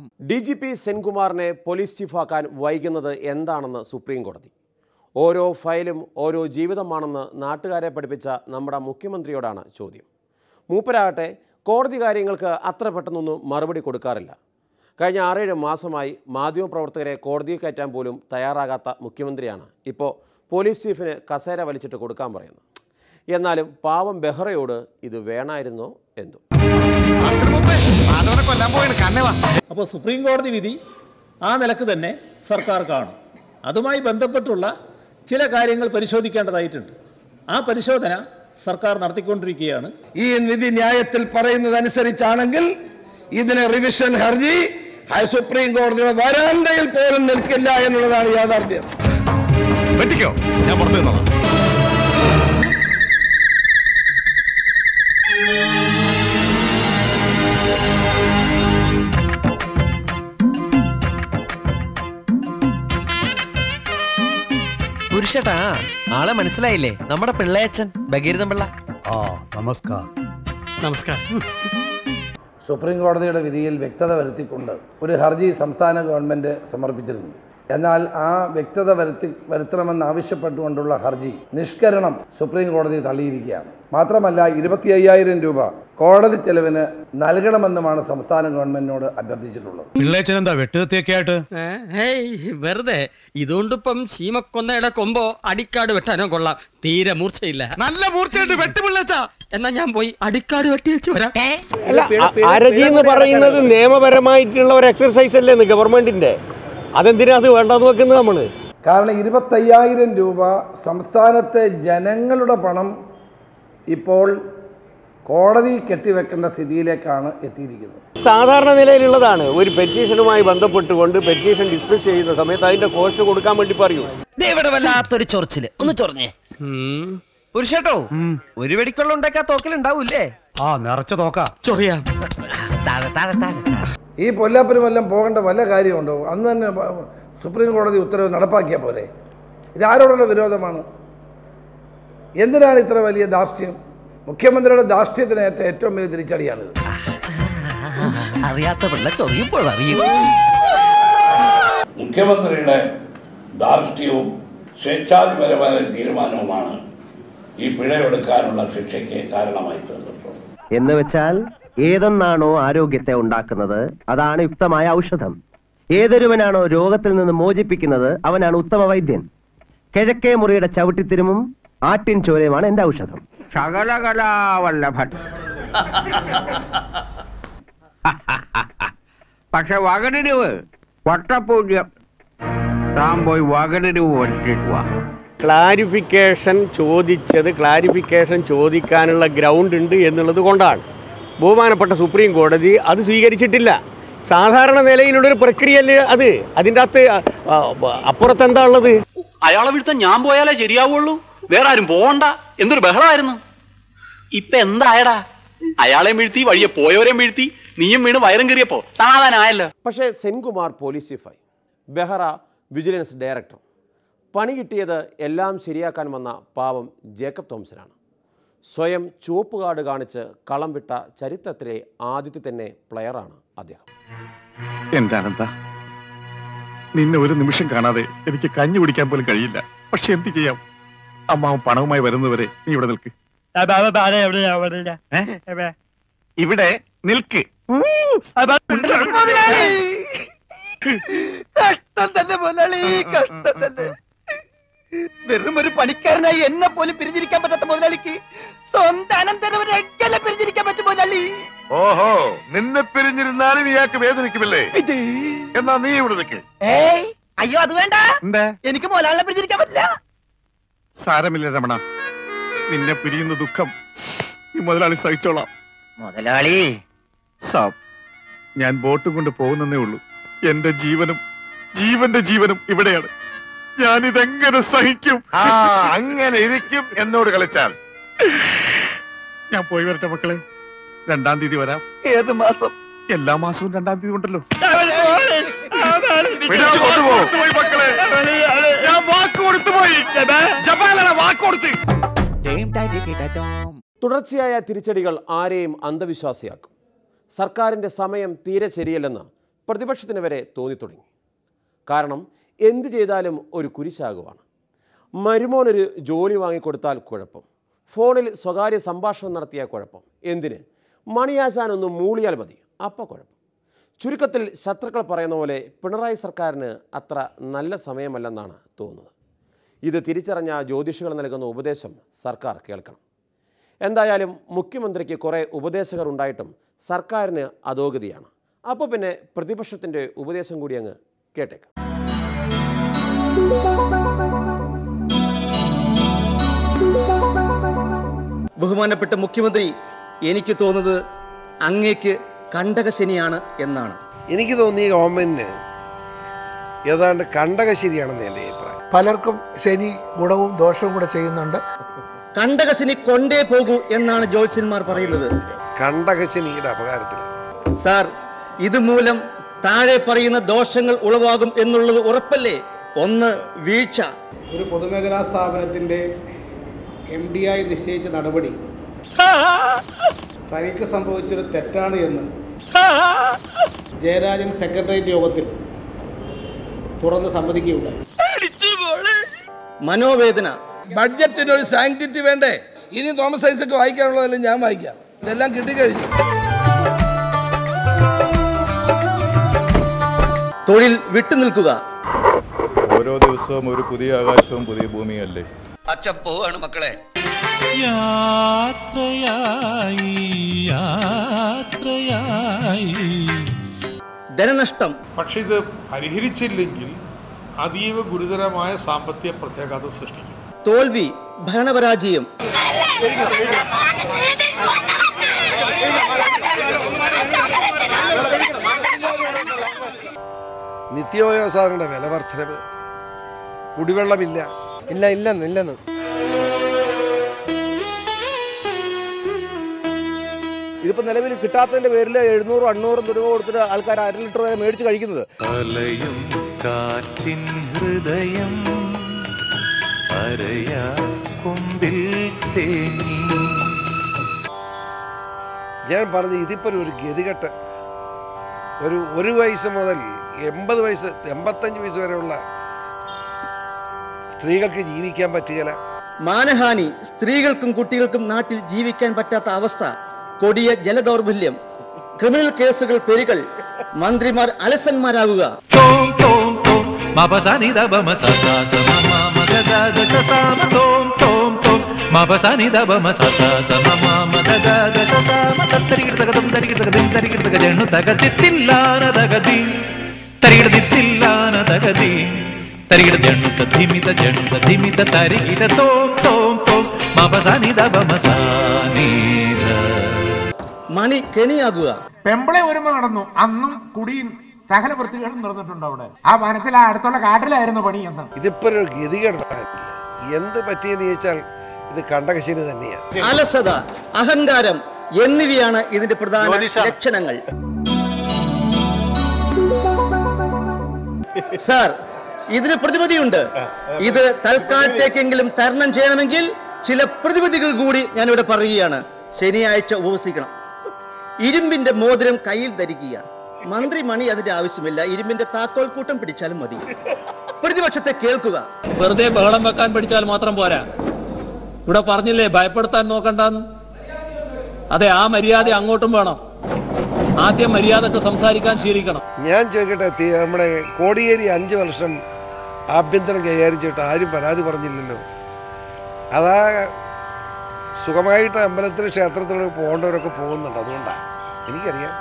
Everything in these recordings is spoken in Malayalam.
DGP സെൻകുമാറിനെ പോലീസ് ചീഫാക്കാൻ വൈകുന്നത് എന്താണെന്ന് സുപ്രീം കോടതി. ഓരോ ഫയലും ഓരോ ജീവിതമാണെന്ന് നാട്ടുകാരെ പഠിപ്പിച്ച നമ്മുടെ മുഖ്യമന്ത്രിയോടാണ് ചോദ്യം. മൂപ്പരാകട്ടെ കോടതി കാര്യങ്ങൾക്ക് അത്ര പെട്ടെന്നൊന്നും മറുപടി കൊടുക്കാറില്ല. കഴിഞ്ഞ 6-7 മാസമായി മാധ്യമപ്രവർത്തകരെ കോടതിയിൽ കയറ്റാൻ പോലും തയ്യാറാകാത്ത മുഖ്യമന്ത്രിയാണ് ഇപ്പോൾ പോലീസ് ചീഫിന് കസേര വലിച്ചിട്ട് കൊടുക്കാൻ പറയുന്നത്. എന്നാലും പാവം ബെഹ്റയോട് ഇത് വേണമായിരുന്നോ എന്തോ. അപ്പോൾ സുപ്രീം കോടതി വിധി ആ നിലക്ക് തന്നെ സർക്കാർ കാണും. അതുമായി ബന്ധപ്പെട്ടുള്ള ചില കാര്യങ്ങൾ പരിശോധിക്കേണ്ടതായിട്ടുണ്ട്. ആ പരിശോധന സർക്കാർ നടത്തിക്കൊണ്ടിരിക്കുകയാണ്. ഈ വിധി ന്യായത്തിൽ പറയുന്നതനുസരിച്ചാണെങ്കിൽ ഇതിന് റിവിഷൻ ഹർജി സുപ്രീം കോടതിയുടെ വരാന്തയിൽ പോലും നിൽക്കില്ല എന്നുള്ളതാണ് യാഥാർത്ഥ്യം. ഞാൻ പുറത്തു നിന്നതാണ്. പുരുഷട്ടാ, ആളെ മനസ്സിലായില്ലേ? നമ്മുടെ പിള്ളയച്ചൻ ഭഗീരഥൻ പിള്ള. നമസ്കാരം. സുപ്രീം കോടതിയുടെ വിധിയിൽ വ്യക്തത വരുത്തിക്കൊണ്ട് ഒരു ഹർജി സംസ്ഥാന ഗവൺമെൻറ് സമർപ്പിച്ചിരുന്നു. എന്നാൽ ആ വ്യക്തത വരുത്തണമെന്നാവശ്യപ്പെട്ടുകൊണ്ടുള്ള ഹർജി നിഷ്കരണം സുപ്രീം കോടതി തള്ളിയിരിക്കുകയാണ്. മാത്രമല്ല 25,000 രൂപ കോടതി ചെലവിന് നൽകണമെന്നുമാണ് സംസ്ഥാന ഗവൺമെന്റിനോട് അഭ്യർത്ഥിച്ചിട്ടുള്ളത്. വെറുതെ ഇതുകൊണ്ടിപ്പം ശീമക്കൊന്നയുടെ കൊമ്പോ അടിക്കാട് വെട്ടാനോ കൊള്ളാം. തീരെ മൂർച്ചയില്ല. നല്ല മൂർച്ചയുണ്ട്, വെട്ടുപിള്ളച്ചാ. എന്നാ ഞാൻ പോയി അടിക്കാട് വെട്ടി വെച്ച് വരാം. ഹർജി എന്ന് പറയുന്നത് നിയമപരമായിട്ടുള്ള ഒരു എക്സർസൈസ് അല്ലേ ഗവൺമെന്റിന്റെ? അതെന്തിനാ അത് വേണ്ടെന്ന് വെക്കുന്നത് നമ്മൾ? കാരണം 25,000 രൂപ സംസ്ഥാനത്തെ ജനങ്ങളുടെ പണം ഇപ്പോൾ കോടതി കെട്ടിവെക്കേണ്ട സ്ഥിതിയിലേക്കാണ് എത്തിയിരിക്കുന്നത്. സാധാരണ നിലയിലുള്ളതാണ്. ഒരു പെറ്റീഷനുമായി ബന്ധപ്പെട്ടുകൊണ്ട് പെറ്റീഷൻ ഡിസ്മിസ് ചെയ്യുന്ന സമയത്ത് അതിന്റെ കോസ്റ്റ് കൊടുക്കാൻ വേണ്ടി പറയൂ. ഇവിടെ വല്ലാത്തൊരു ചൊറിച്ചില്. ഒന്ന് ചൊറിഞ്ഞേ പുരുഷട്ടോ. ഒരു വെടിക്കൊള്ള ഉണ്ടാക്കാ തോക്കലുണ്ടാവൂല്ലേ? നിറച്ച തോക്കാ. ചൊറിയാ. ഈ പൊല്ലാപ്പുരമെല്ലാം പോകേണ്ട വല്ല കാര്യമുണ്ടോ? അന്ന് തന്നെ സുപ്രീം കോടതി ഉത്തരവ് നടപ്പാക്കിയാൽ പോരെ? ഇതാരോടുള്ള വിരോധമാണ്? എന്തിനാണ് ഇത്ര വലിയ ധാർഷ്ട്യം? മുഖ്യമന്ത്രിയുടെ ധാർഷ്ട്യത്തിന് ഏറ്റവും വലിയ തിരിച്ചടിയാണിത്. അറിയാത്ത പിള്ള ചൊറിയുമ്പോൾ അറിയും. മുഖ്യമന്ത്രിയുടെ ധാർഷ്ട്യവും സ്വേച്ഛാധിപരമായ തീരുമാനവുമാണ് ഈ പിഴയെടുക്കാനുള്ള ശിക്ഷയ്ക്ക് കാരണമായി തീർന്നിട്ടുള്ളത്. എന്ന് വെച്ചാൽ ഏതൊന്നാണോ ആരോഗ്യത്തെ ഉണ്ടാക്കുന്നത് അതാണ് യുക്തമായ ഔഷധം. ഏതൊരുവനാണോ രോഗത്തിൽ നിന്ന് മോചിപ്പിക്കുന്നത് അവനാണ് ഉത്തമ വൈദ്യൻ. കിഴക്കേ മുറിയുടെ ചവിട്ടിത്തിരുമും ആട്ടിൻ ചോരയുമാണ് എന്റെ ഔഷധം. ശകലകലാവല്ലഭൻ. പക്ഷെ വകടിരിവ് വട്ടപൂജ്യം. താൻ പോയി വകടിരിവ് പഠിച്ചിട്ടുവാ. ക്ലാരിഫിക്കേഷൻ ചോദിക്കാനുള്ള ഗ്രൗണ്ട് ഉണ്ട് എന്നുള്ളത് കൊണ്ടാണ് ബഹുമാനപ്പെട്ട സുപ്രീം കോടതി അത് സ്വീകരിച്ചിട്ടില്ല. സാധാരണ നിലയിലുള്ളൊരു പ്രക്രിയല്ലേ അത്. അതിൻ്റെ അകത്ത് അപ്പുറത്ത് എന്താ ഉള്ളത്? അയാളെ വീഴ്ത്താൻ ഞാൻ പോയാലേ ശരിയാവുള്ളൂ, വേറെ ആരും പോകണ്ട. എന്തൊരു ബഹളമായിരുന്നു. ഇപ്പൊ എന്തായടാ? അയാളെ വീഴ്ത്തി, വഴിയെ പോയവരെയും വീഴ്ത്തി, നീയും വീണ് വയറും കയറിയപ്പോ സമാധാനമായല്ലോ. പക്ഷേ സെൻകുമാർ പോലീസ് ചീഫായി, ബെഹ്റ വിജിലൻസ് ഡയറക്ടർ. പണി കിട്ടിയത് എല്ലാം ശരിയാക്കാൻ വന്ന പാവം ജേക്കബ് തോമസിനാണ്. സ്വയം ചുവപ്പ് കാർഡ് കാണിച്ച് കളം വിട്ട ചരിത്രത്തിലെ ആദ്യത്തെ തന്നെ പ്ലെയറാണ് അദ്ദേഹം. എന്താണെന്താ, നിന്നെ ഒരു നിമിഷം കാണാതെ എനിക്ക് കഞ്ഞി കുടിക്കാൻ പോലും കഴിയില്ല. പക്ഷെ എന്ത് ചെയ്യാം? അമ്മാവൻ പണവുമായി വരുന്നവരെ നീ ഇവിടെ നിൽക്ക്. ഇവിടെ നിൽക്ക്. കഷ്ടം തന്നെ മുതലാളി, കഷ്ടം തന്നെ. വെറും ഒരു പണിക്കാരനായി എന്നെ പോലും പിരിഞ്ഞിരിക്കാൻ പറ്റാത്ത മുതലാളിക്ക് സ്വന്തം അനന്തരവരെല്ലാം പിരിഞ്ഞിരിക്കാൻ പറ്റും മുതലാളി. ഓഹോ, നിന്നെ പിരിഞ്ഞിരുന്നാലും ഇയാൾക്ക് വേദനിക്കുമല്ലേ? എന്നാ നീ ഇവിടെ നിൽക്ക്. അയ്യോ അത് വേണ്ട. എന്താ? എനിക്ക് മുതലാളിനെ പിരിഞ്ഞിരിക്കാൻ പറ്റില്ല. സാരമില്ല രമണ, നിന്നെ പിരിയുന്ന ദുഃഖം ഈ മുതലാളി സഹിച്ചോളാം. മുതലാളി സാബ്, ഞാൻ ബോട്ടും കൊണ്ട് പോകുന്നേ ഉള്ളൂ. എന്റെ ജീവന്റെ ജീവനും ഇവിടെയാണ്. ഞാനിതെങ്ങനെ സഹിക്കും? അങ്ങനെ ഇരിക്കും എന്നോട് കളിച്ചാൽ. ഞാൻ പോയി വരട്ടെ മക്കളെ. 2-ാം തീയതി വരാം. ഏത് മാസം? എല്ലാ മാസവും 2-ാം തീയതി ഉണ്ടല്ലോ. മക്കളെ, ഞാൻ വാക്ക് കൊടുത്തുപോയി. തുടർച്ചയായ തിരിച്ചടികൾ ആരെയും അന്ധവിശ്വാസിയാക്കും. സർക്കാരിൻ്റെ സമയം തീരെ ശരിയല്ലെന്ന് പ്രതിപക്ഷത്തിന് വരെ തോന്നിത്തുടങ്ങി. കാരണം എന്തു ചെയ്താലും ഒരു കുരിശാകുവാണ്. മരുമോനൊരു ജോലി വാങ്ങിക്കൊടുത്താൽ കുഴപ്പം, ഫോണിൽ സ്വകാര്യ സംഭാഷണം നടത്തിയാൽ കുഴപ്പം, എന്തിന് മണിയാശാനൊന്നും മൂളിയാൽ മതി അപ്പം കുഴപ്പം. ചുരുക്കത്തിൽ ശത്രുക്കൾ പറയുന്ന പോലെ പിണറായി സർക്കാരിന് അത്ര നല്ല സമയമല്ലെന്നാണ് തോന്നുന്നത്. ഇത് തിരിച്ചറിഞ്ഞ ജ്യോതിഷികൾ നൽകുന്ന ഉപദേശം സർക്കാർ കേൾക്കണം. എന്തായാലും മുഖ്യമന്ത്രിക്ക് കുറേ ഉപദേശകർ ഉണ്ടായിട്ടും സർക്കാരിന് അധോഗതിയാണ്. അപ്പോൾ പിന്നെ പ്രതിപക്ഷത്തിൻ്റെ ഉപദേശം കൂടി അങ്ങ് കേട്ടേക്കാം. ബഹുമാനപ്പെട്ട മുഖ്യമന്ത്രി, എനിക്ക് തോന്നുന്നത് അങ്ങേക്ക് കണ്ടകശനിയാണ് എന്നാണ്. എനിക്ക് തോന്നി ഗവൺമെന്റിന് ഏതാണ്ട് കണ്ടകശനിയാണെന്ന് എൻ്റെ അഭിപ്രായം. പലർക്കും ശനി ഗുണവും ദോഷവും കൂടെ ചെയ്യുന്നുണ്ട്. കണ്ടകശനി കൊണ്ടേ പോകൂ എന്നാണ് ജ്യോത്സ്യന്മാർ പറയുന്നത്. കണ്ടകശനിയുടെ അപകാരത്തിൽ സാർ, ഇതുമൂലം താഴെ പറയുന്ന ദോഷങ്ങൾ ഉളവാകും എന്നുള്ളത് ഉറപ്പല്ലേ? ഒന്ന്, വീഴ്ച. ഒരു പൊതുമേഖലാ സ്ഥാപനത്തിന്റെ MD ആയി നിശ്ചയിച്ച നടപടി തനിക്ക് സംഭവിച്ചൊരു തെറ്റാണ് എന്ന് ജയരാജൻ സെക്രട്ടേറിയറ്റ് യോഗത്തിൽ തുറന്ന് സമ്മതിക്കുകയുണ്ടായി. മനോവേദന. ബഡ്ജറ്റിന് ഒരു സാങ്ക്ടിറ്റി വേണ്ടേ? ഇനി തോമസ് ഐസക്ക് വായിക്കാനുള്ളതെല്ലാം ഞാൻ വായിക്കാം. ഇതെല്ലാം കിട്ടിക്കഴിഞ്ഞു. തൊഴിൽ വിട്ടുനിൽക്കുക. ഓരോ ദിവസവും ഒരു പുതിയ ആകാശവും പുതിയ ഭൂമിയല്ലേ. അച്ഛൻ പോവാണ് മക്കളെ. ധനനഷ്ടം. പക്ഷെ ഇത് പരിഹരിച്ചില്ലെങ്കിൽ അതീവ ഗുരുതരമായ സാമ്പത്തിക പ്രത്യാഘാതം സൃഷ്ടിക്കും. തോൽവി, ഭരണപരാജയം. നിത്യോപയോഗ സാധനങ്ങളുടെ വില വർധനവ്, കുടിവെള്ളമില്ല. ഇല്ലെന്ന് ഇതിപ്പോ നിലവിൽ കിട്ടാത്തതിന്റെ പേരിൽ 700-800 രൂപ കൊടുത്തിട്ട് ആൾക്കാർ 1 ലിറ്റർ വരെ മേടിച്ച് കഴിക്കുന്നത്. ഞാൻ പറഞ്ഞു ഇതിപ്പോ ഒരു ഗതികെട്ട് ഒരു വയസ്സ് മുതൽ 80 വയസ്സ് 85 വയസ്സ് വരെയുള്ള സ്ത്രീകൾക്ക് ജീവിക്കാൻ പറ്റുകയില്ല. മാനഹാനി. സ്ത്രീകൾക്കും കുട്ടികൾക്കും നാട്ടിൽ ജീവിക്കാൻ പറ്റാത്ത അവസ്ഥ. കൊടിയ ജലദൗർബല്യം, ക്രിമിനൽ കേസുകൾ പെരുകൾ, മന്ത്രിമാർ അലസന്മാരാകുക. മണി കെണിയാകുക. പെമ്പളെ ഒരുമ നടന്നു. അന്നും കുടിയും സകല വൃത്തികളും നടന്നിട്ടുണ്ട് അവിടെ. ആ വനത്തിൽ അടുത്തുള്ള കാട്ടിലായിരുന്നു പണി എന്ന്. ഇതിപ്പോ ഒരു ഗതികേടാണ്. എന്ത് പറ്റിയെന്ന് ചോദിച്ചാൽ ഇത് കണ്ടകശനി തന്നെയാണ്. അലസത, അഹങ്കാരം എന്നിവയാണ് ഇതിന്റെ പ്രധാന ലക്ഷണങ്ങൾ. സാർ, ഇതിന് പ്രതിവിധിയുണ്ട്. ഇത് തൽക്കാലത്തേക്കെങ്കിലും തരണം ചെയ്യണമെങ്കിൽ ചില പ്രതിവിധികൾ കൂടി ഞാനിവിടെ പറയുകയാണ്. ശനിയാഴ്ച ഉപവസിക്കണം. ഇരുമ്പിന്റെ മോതിരം കയ്യിൽ ധരിക്കുക. മന്ത്രി മണി അതിന്റെ ആവശ്യമില്ല. ഇരുമ്പിന്റെ താക്കോൽ കൂട്ടം പിടിച്ചാലും മതി. പ്രതിപക്ഷത്തെ കേൾക്കുക. വെറുതെ ബഹളം വെക്കാൻ പഠിച്ചാൽ മാത്രം പോരാ. ഇവിടെ പറഞ്ഞില്ലേ ഭയപ്പെടുത്താൻ നോക്കണ്ടെന്ന്. അതെ, ആ മര്യാദ അങ്ങോട്ടും വേണം. ആദ്യം മര്യാദക്ക് സംസാരിക്കാൻ ശീലിക്കണം. ഞാൻ ചോദിക്കട്ടെ, നമ്മുടെ കോടിയേരി 5 വർഷം ആഭ്യന്തരം കൈകാര്യം ചെയ്തിട്ട് ആരും പരാതി പറഞ്ഞില്ലല്ലോ. അതാ സുഖമായിട്ട് അമ്പലത്തിൽ ക്ഷേത്രത്തിലൊക്കെ പോകേണ്ടവരൊക്കെ പോകുന്നുണ്ട്. അതുകൊണ്ടാണ് എനിക്കറിയാം.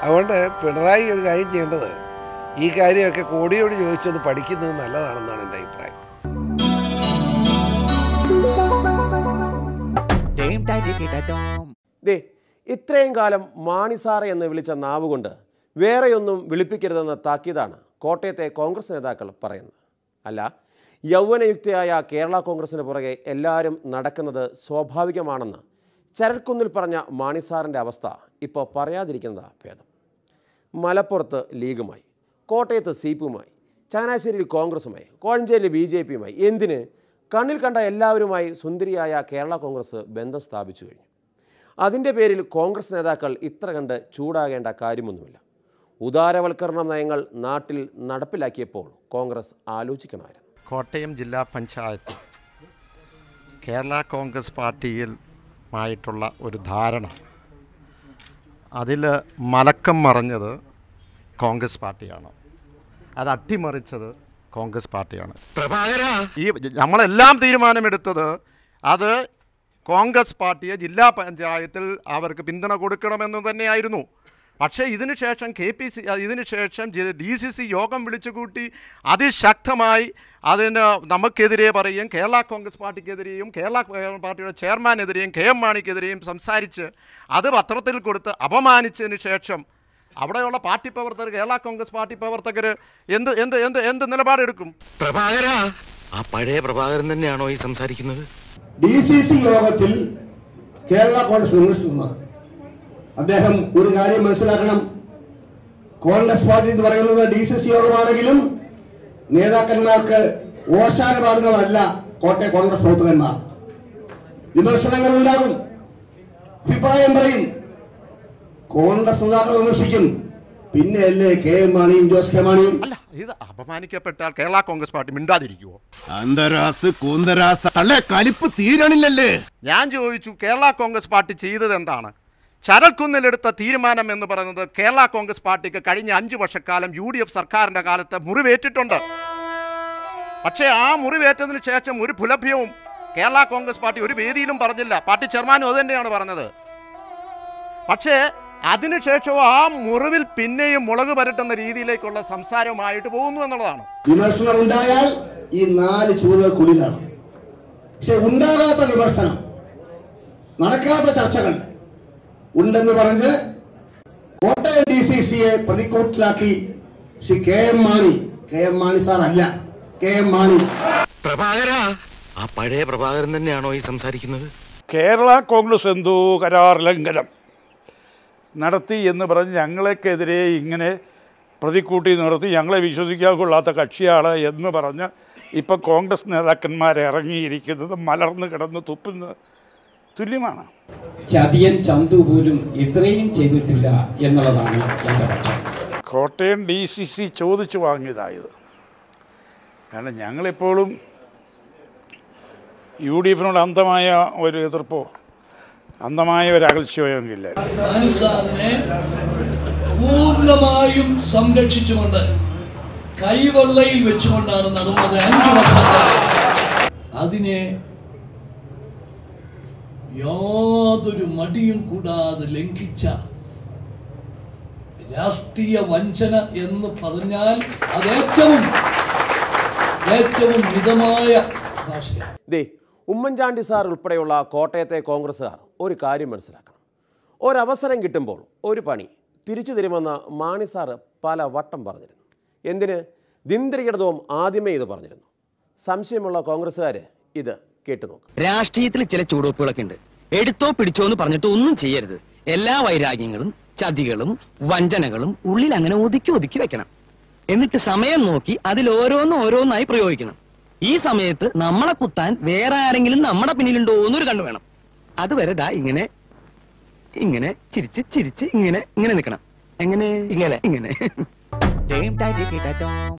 അതുകൊണ്ട് പിണറായി ഒരു കാര്യം ചെയ്യേണ്ടത് ഈ കാര്യമൊക്കെ കോടിയോട് ചോദിച്ചൊന്ന് പഠിക്കുന്നത് നല്ലതാണെന്നാണ് എൻ്റെ അഭിപ്രായം. ഇത്രയും കാലം മാണിസാറ എന്ന് വിളിച്ച നാവുകൊണ്ട് വേറെയൊന്നും വിളിപ്പിക്കരുതെന്ന താക്കീതാണ് കോട്ടയത്തെ കോൺഗ്രസ് നേതാക്കൾ പറയുന്നത്. അല്ല, യൗവനയുക്തയായ കേരള കോൺഗ്രസിന് പുറകെ എല്ലാവരും നടക്കുന്നത് സ്വാഭാവികമാണെന്ന് ചരൽക്കുന്നിൽ പറഞ്ഞ മാണിസാറിൻ്റെ അവസ്ഥ ഇപ്പോൾ പറയാതിരിക്കുന്നതാണ് ഭേദം. മലപ്പുറത്ത് ലീഗുമായി, കോട്ടയത്ത് CPI-യുമായി, ചങ്ങനാശ്ശേരിയിൽ കോൺഗ്രസുമായി, കോഴഞ്ചേരിയിൽ BJP-യുമായി, എന്തിന് കണ്ണിൽ കണ്ട എല്ലാവരുമായി സുന്ദരിയായ കേരള കോൺഗ്രസ് ബന്ധം സ്ഥാപിച്ചു കഴിഞ്ഞു. അതിൻ്റെ പേരിൽ കോൺഗ്രസ് നേതാക്കൾ ഇത്ര കണ്ട് ചൂടാകേണ്ട കാര്യമൊന്നുമില്ല. ഉദാരവൽക്കരണ നയങ്ങൾ നാട്ടിൽ നടപ്പിലാക്കിയപ്പോൾ കോൺഗ്രസ് ആലോചിക്കണമായിരുന്നു. കോട്ടയം ജില്ലാ പഞ്ചായത്ത് കേരള കോൺഗ്രസ് പാർട്ടിയുമായിട്ടുള്ള ഒരു ധാരണ, അതിൽ മലക്കം മറിഞ്ഞത് കോൺഗ്രസ് പാർട്ടിയാണ്, അത് അട്ടിമറിച്ചത് കോൺഗ്രസ് പാർട്ടിയാണ്. ഈ നമ്മളെല്ലാം തീരുമാനമെടുത്തത് അത് കോൺഗ്രസ് പാർട്ടിയെ ജില്ലാ പഞ്ചായത്തിൽ അവർക്ക് പിന്തുണ കൊടുക്കണമെന്ന് തന്നെയായിരുന്നു. പക്ഷേ ഇതിനുശേഷം ഇതിനുശേഷം DCC യോഗം വിളിച്ചു കൂട്ടി അതിശക്തമായി അതിന് നമുക്കെതിരെ പറയും, കേരള കോൺഗ്രസ് പാർട്ടിക്കെതിരെയും കേരള പാർട്ടിയുടെ ചെയർമാനെതിരെയും KM മാണിക്കെതിരെയും സംസാരിച്ച് അത് പത്രത്തിൽ കൊടുത്ത് അപമാനിച്ചതിന് ശേഷം അവിടെയുള്ള പാർട്ടി പ്രവർത്തകർ, കേരള കോൺഗ്രസ് പാർട്ടി പ്രവർത്തകർ എന്ത് എന്ത് എന്ത് എന്ത് നിലപാടെടുക്കും? ആ പഴയ പ്രഭാകരൻ തന്നെയാണോ ഈ സംസാരിക്കുന്നത്? DCC യോഗത്തിൽ കേരള കോൺഗ്രസ് വിമർശിക്കുന്നത് അദ്ദേഹം ഒരു കാര്യം മനസ്സിലാക്കണം. കോൺഗ്രസ് പാർട്ടി എന്ന് പറയുന്നത് DCC യോഗമാണെങ്കിലും നേതാക്കന്മാർക്ക് ഓശാന പാടുന്നവരല്ല കോട്ടയം കോൺഗ്രസ് പ്രവർത്തകന്മാർ. വിമർശനങ്ങൾ ഉണ്ടാകും, അഭിപ്രായം പറയും, കോൺഗ്രസ് നേതാക്കൾ വിമർശിക്കും. പിന്നെ അല്ലേ KM മാണിയും ജോസ് കെ മാണിയും? അല്ല, ഇത് അപമാനിക്കപ്പെട്ടാൽ കേരള കോൺഗ്രസ് പാർട്ടി മിണ്ടാതിരിക്കുവോ? കലിപ്പ് തീരണില്ലല്ലേ? ഞാൻ ചോദിച്ചു, കേരള കോൺഗ്രസ് പാർട്ടി ചെയ്തത് എന്താണ്? ചരൽക്കുന്നിലെടുത്ത തീരുമാനം എന്ന് പറയുന്നത് കേരള കോൺഗ്രസ് പാർട്ടിക്ക് കഴിഞ്ഞ 5 വർഷക്കാലം UDF സർക്കാരിൻ്റെ കാലത്ത് മുറിവേറ്റിട്ടുണ്ട്. പക്ഷേ ആ മുറിവേറ്റതിന് ശേഷം ഒരു പുലഭ്യവും കേരള കോൺഗ്രസ് പാർട്ടി ഒരു വേദിയിലും പറഞ്ഞില്ല. പാർട്ടി ചെയർമാനും അത് തന്നെയാണ് പറഞ്ഞത്. പക്ഷേ അതിനുശേഷവും ആ മുറിവിൽ പിന്നെയും മുളക് പരട്ടുന്ന രീതിയിലേക്കുള്ള സംസാരവുമായിട്ട് പോകുന്നു എന്നുള്ളതാണ്. വിമർശനം ഉണ്ടായാൽ ഈ 4 ചൂടുകൾക്കുള്ളിലാണ്. പക്ഷെ ഉണ്ടാകാത്ത വിമർശനം, നടക്കാത്ത ചർച്ചകൾ ഉണ്ടെന്ന് പറഞ്ഞ് കോട്ടയം DCCയെ പ്രതിക്കൂട്ടിലാക്കി ശ്രീ KM മാണി സാർ അല്ല, KM മാണി. ആ പഴയ പ്രഭാകരൻ തന്നെയാണോ ഈ സംസാരിക്കുന്നത്? കേരള കോൺഗ്രസ് എന്തോ കരാർ ലംഘനം നടത്തി എന്ന് പറഞ്ഞ് ഞങ്ങൾക്കെതിരെ ഇങ്ങനെ പ്രതിക്കൂട്ടി നിർത്തി ഞങ്ങളെ വിശ്വസിക്കാൻ കൊള്ളാത്ത കക്ഷിയാണ് എന്ന് പറഞ്ഞ് ഇപ്പം കോൺഗ്രസ് നേതാക്കന്മാർ ഇറങ്ങിയിരിക്കുന്നത് മലർന്ന് കിടന്ന് തുപ്പുന്ന തുല്യമാണ്. ചതിയൻ ചന്തു പോലും ഇത്രയും ചെയ്തിട്ടില്ല എന്നുള്ളതാണ് എൻ്റെ പക്ഷം. കോട്ടയം DCC ചോദിച്ചു വാങ്ങിയതായത്. കാരണം ഞങ്ങളെപ്പോഴും UDFിനോട് അന്ധമായ ഒരു എതിർപ്പോ അന്ധമായ ഒരു അകൽച്ചയോയില്ല. മാണിസാറിനെ പൂർണ്ണമായും സംരക്ഷിച്ചുകൊണ്ട് കൈവെള്ളയിൽ വെച്ചുകൊണ്ടാണ് നടന്നത് 5 വർഷക്കാലം. അതിനെ യാതൊരു മടിയും കൂടാതെ ലംഘിച്ച രാഷ്ട്രീയ വഞ്ചന എന്ന് പറഞ്ഞാൽ അത് ഏറ്റവും മിതമായ ഭാഷയാണ്. ഉമ്മൻചാണ്ടി സാർ ഉൾപ്പെടെയുള്ള കോട്ടയത്തെ കോൺഗ്രസ്സുകാർ ഒരു കാര്യം മനസ്സിലാക്കണം. ഒരവസരം കിട്ടുമ്പോൾ ഒരു പണി തിരിച്ചു തരുമെന്ന് മാണി സാർ പല വട്ടം പറഞ്ഞിരുന്നു. എന്തിന്? ദിനദരികിടതവും ആദ്യമേ ഇത് പറഞ്ഞിരുന്നു. സംശയമുള്ള കോൺഗ്രസ്സുകാർ ഇത് കേട്ടുനോക്കും. രാഷ്ട്രീയത്തിൽ ചില ചുവടുവെപ്പുകളൊക്കെ ഉണ്ട്. എടുത്തോ പിടിച്ചോ എന്ന് പറഞ്ഞിട്ട് ഒന്നും ചെയ്യരുത്. എല്ലാ വൈരാഗ്യങ്ങളും ചതികളും വഞ്ചനകളും ഉള്ളിൽ അങ്ങനെ ഒതുക്കി വെക്കണം. എന്നിട്ട് സമയം നോക്കി അതിൽ ഓരോന്നായി പ്രയോഗിക്കണം. ഈ സമയത്ത് നമ്മളെ കുത്താൻ വേറെ ആരെങ്കിലും നമ്മുടെ പിന്നിലുണ്ടോ എന്നൊരു കണ്ണു വേണം. അതുവരെ ദാ ഇങ്ങനെ ചിരിച്ച് ഇങ്ങനെ നിൽക്കണം. എങ്ങനെ ഇങ്ങനെ